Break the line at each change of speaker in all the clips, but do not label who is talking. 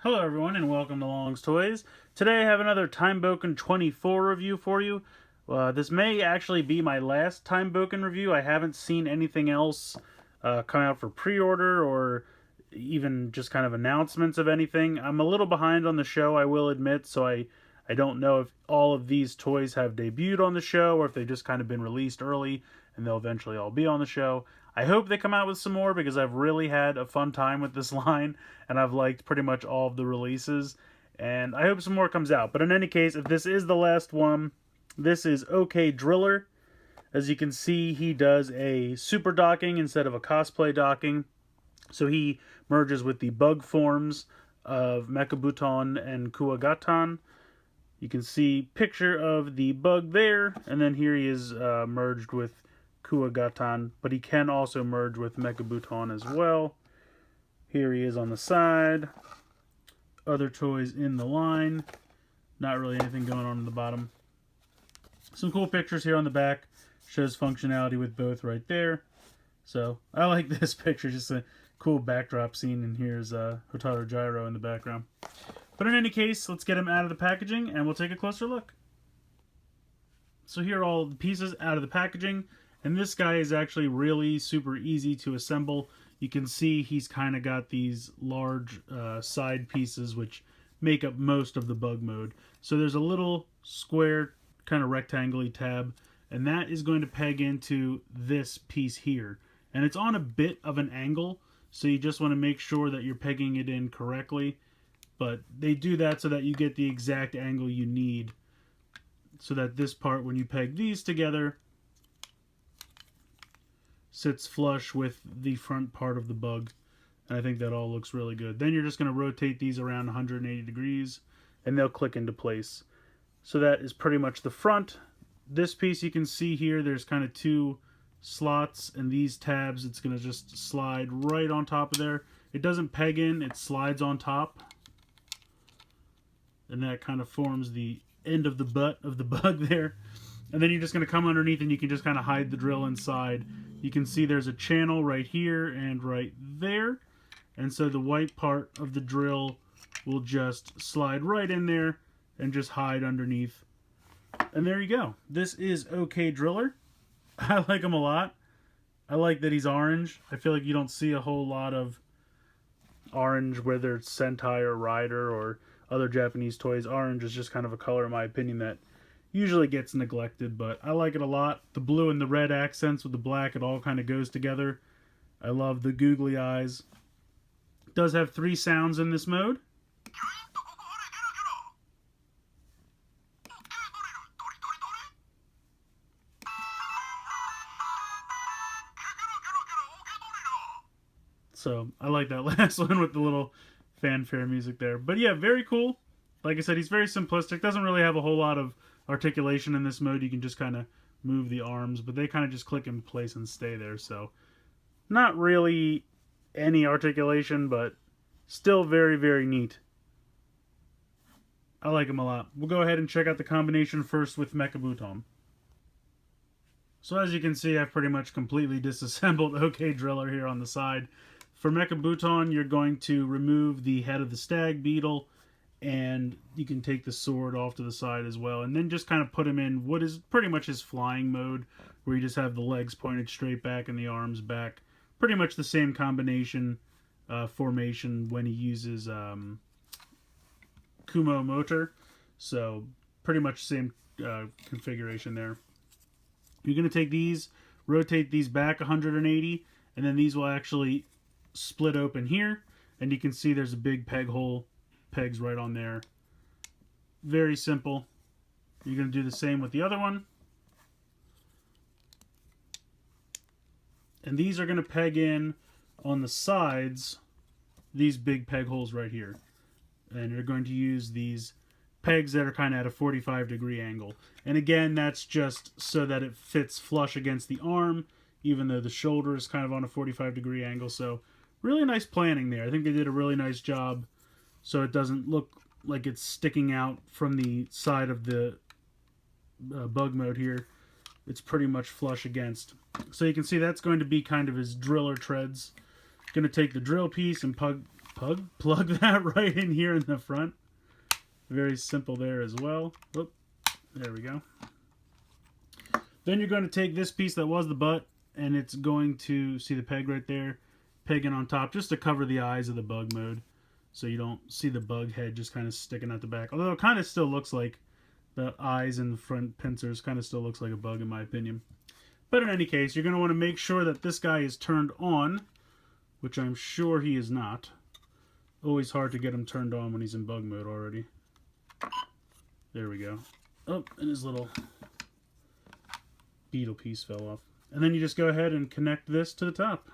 Hello everyone and welcome to Long's Toys. Today I have another Time Bokan 24 review for you. This may actually be my last Time Bokan review. I haven't seen anything else come out for pre-order or even just kind of announcements of anything. I'm a little behind on the show, I will admit, so I don't know if all of these toys have debuted on the show or if they've just kind of been released early and they'll eventually all be on the show. I hope they come out with some more because I've really had a fun time with this line and I've liked pretty much all of the releases, and I hope some more comes out. But in any case, if this is the last one, this is OK Driller. As you can see, he does a super docking instead of a cosplay docking. So he merges with the bug forms of Mecha Buton and Kuwagatan. You can see picture of the bug there, and then here he is merged with Kuwagatan, but he can also merge with Mecha Buton as well. Here he is on the side. Other toys in the line. Not really anything going on the bottom. Some cool pictures here on the back. Shows functionality with both right there. So I like this picture, just a cool backdrop scene, and here's Hotaru Gyro in the background. But in any case, let's get him out of the packaging and we'll take a closer look. So here are all the pieces out of the packaging, and this guy is actually really super easy to assemble. You can see he's kind of got these large side pieces which make up most of the bug mode. So there's a little square kind of rectangle-y tab, and that is going to peg into this piece here. And it's on a bit of an angle, so you just want to make sure that you're pegging it in correctly. But they do that so that you get the exact angle you need, so that this part, when you peg these together, sits flush with the front part of the bug. And I think that all looks really good. Then you're just going to rotate these around 180 degrees and they'll click into place. So that is pretty much the front. This piece you can see here, there's kind of two slots, and these tabs, it's going to just slide right on top of there. It doesn't peg in, it slides on top. And that kind of forms the end of the butt of the bug there. And then you're just going to come underneath and you can just kind of hide the drill inside. You can see there's a channel right here and right there. And so the white part of the drill will just slide right in there and just hide underneath. And there you go. This is OK Driller. I like him a lot. I like that he's orange. I feel like you don't see a whole lot of orange, whether it's Sentai or Rider or other Japanese toys. Orange is just kind of a color, in my opinion, that usually gets neglected, but I like it a lot. The blue and the red accents with the black, it all kind of goes together. I love the googly eyes. It does have 3 sounds in this mode. So I like that last one with the little fanfare music there. But yeah, very cool. Like I said, he's very simplistic. Doesn't really have a whole lot of articulation in this mode. You can just kind of move the arms, but they kind of just click in place and stay there. So not really any articulation, but still very, very neat. I like him a lot. We'll go ahead and check out the combination first with Mecha Buton. So as you can see, I've pretty much completely disassembled OK Driller here on the side. For Mecha Buton, you're going to remove the head of the stag beetle, and you can take the sword off to the side as well, and then just kind of put him in what is pretty much his flying mode, where you just have the legs pointed straight back and the arms back. Pretty much the same combination formation when he uses Kumo motor, so pretty much same configuration there. You're going to take these, rotate these back 180, and then these will actually split open here, and you can see there's a big peg hole, pegs right on there. Very simple. You're going to do the same with the other one. And these are going to peg in on the sides, these big peg holes right here. And you're going to use these pegs that are kind of at a 45-degree angle. And again, that's just so that it fits flush against the arm, even though the shoulder is kind of on a 45-degree angle. So really nice planning there. I think they did a really nice job so it doesn't look like it's sticking out from the side of the bug mode here. It's pretty much flush against. So you can see that's going to be kind of his driller treads. Going to take the drill piece and plug that right in here in the front. Very simple there as well. Whoop, there we go. Then you're going to take this piece that was the butt, and it's going to, see the peg right there, pegging on top just to cover the eyes of the bug mode, so you don't see the bug head just kind of sticking out the back. Although it kind of still looks like the eyes and the front pincers kind of still looks like a bug in my opinion. But in any case, you're going to want to make sure that this guy is turned on, which I'm sure he is not. Always hard to get him turned on when he's in bug mode already. There we go. Oh, and his little beetle piece fell off. And then you just go ahead and connect this to the top.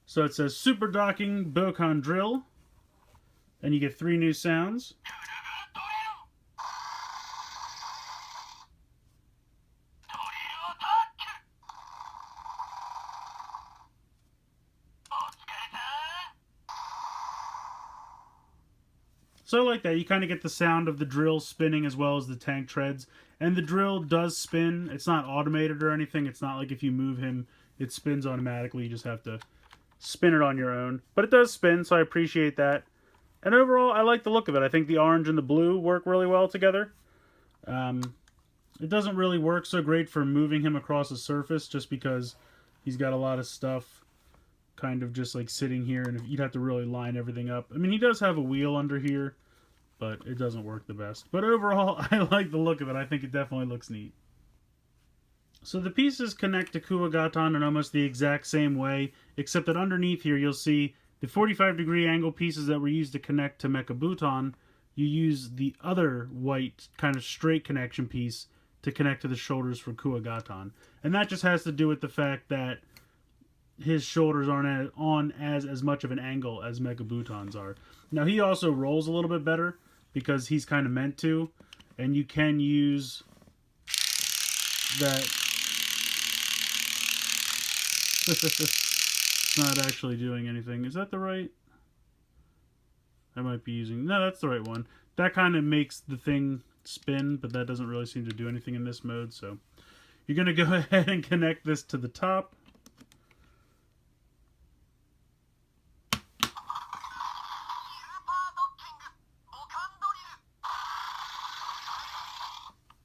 So it says Super Docking Bokan Drill, and you get 3 new sounds. So I like that. You kind of get the sound of the drill spinning as well as the tank treads. And the drill does spin. It's not automated or anything. It's not like if you move him, it spins automatically. You just have to spin it on your own. But it does spin, so I appreciate that. And overall, I like the look of it. I think the orange and the blue work really well together. It doesn't really work so great for moving him across a surface just because he's got a lot of stuff kind of just like sitting here, and you'd have to really line everything up. I mean, he does have a wheel under here, but it doesn't work the best. But overall, I like the look of it. I think it definitely looks neat. So the pieces connect to Kuwagatan in almost the exact same way, except that underneath here you'll see the 45-degree angle pieces that were used to connect to Mecha Buton. You use the other white kind of straight connection piece to connect to the shoulders for Kuwagatan. And that just has to do with the fact that his shoulders aren't on as much of an angle as Mecha Buton's are. Now he also rolls a little bit better because he's kind of meant to, and you can use that. It's not actually doing anything. Is that the right? I might be using... No, that's the right one. That kind of makes the thing spin, but that doesn't really seem to do anything in this mode, so you're going to go ahead and connect this to the top.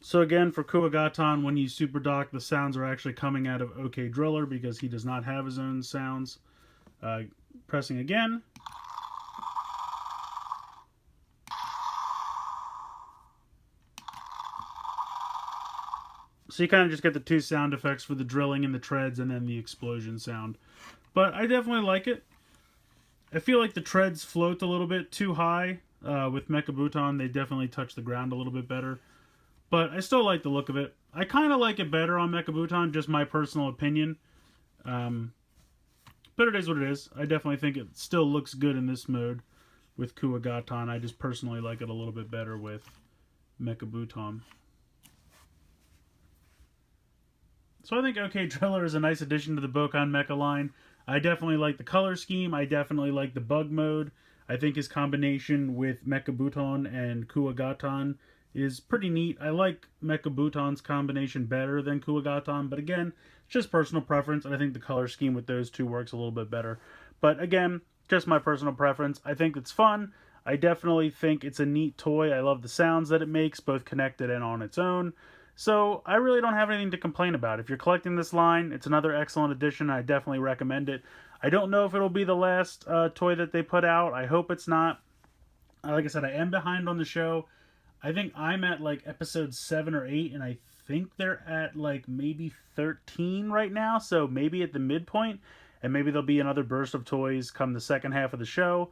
So again, for Kuwagatan, when you super dock, the sounds are actually coming out of OK Driller because he does not have his own sounds. Pressing again. So you kind of just get the 2 sound effects for the drilling and the treads and then the explosion sound. But I definitely like it. I feel like the treads float a little bit too high. With Mecha Buton, they definitely touch the ground a little bit better. But I still like the look of it. I kind of like it better on Mecha Buton, just my personal opinion. But it is what it is. I definitely think it still looks good in this mode with Kuwagatan. I just personally like it a little bit better with Mecha Buton. So I think OK Driller is a nice addition to the Bokan Mecha line. I definitely like the color scheme. I definitely like the bug mode. I think his combination with Mecha Buton and Kuwagatan is pretty neat. I like Mecha Buton's combination better than Kuwagatan, but again, it's just personal preference, and I think the color scheme with those two works a little bit better. But again, just my personal preference. I think it's fun. I definitely think it's a neat toy. I love the sounds that it makes, both connected and on its own. So I really don't have anything to complain about. If you're collecting this line, it's another excellent addition. I definitely recommend it. I don't know if it'll be the last toy that they put out. I hope it's not. Like I said, I am behind on the show. I think I'm at like episode 7 or 8, and I think they're at like maybe 13 right now, so maybe at the midpoint, and maybe there'll be another burst of toys come the second half of the show.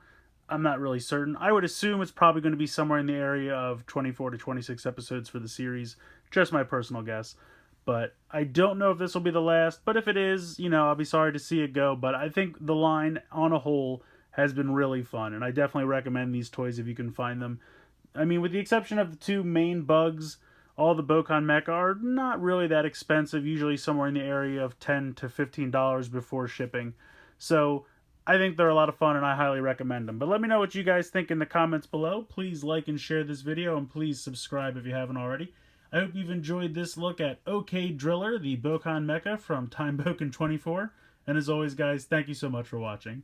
I'm not really certain. I would assume it's probably going to be somewhere in the area of 24 to 26 episodes for the series, just my personal guess. But I don't know if this will be the last, but if it is, you know, I'll be sorry to see it go, but I think the line on a whole has been really fun, and I definitely recommend these toys if you can find them. I mean, with the exception of the 2 main bugs, all the Bokan Mecha are not really that expensive, usually somewhere in the area of $10 to $15 before shipping. So I think they're a lot of fun and I highly recommend them. But let me know what you guys think in the comments below. Please like and share this video, and please subscribe if you haven't already. I hope you've enjoyed this look at OK Driller, the Bokan Mecha from Time Bokan 24. And as always, guys, thank you so much for watching.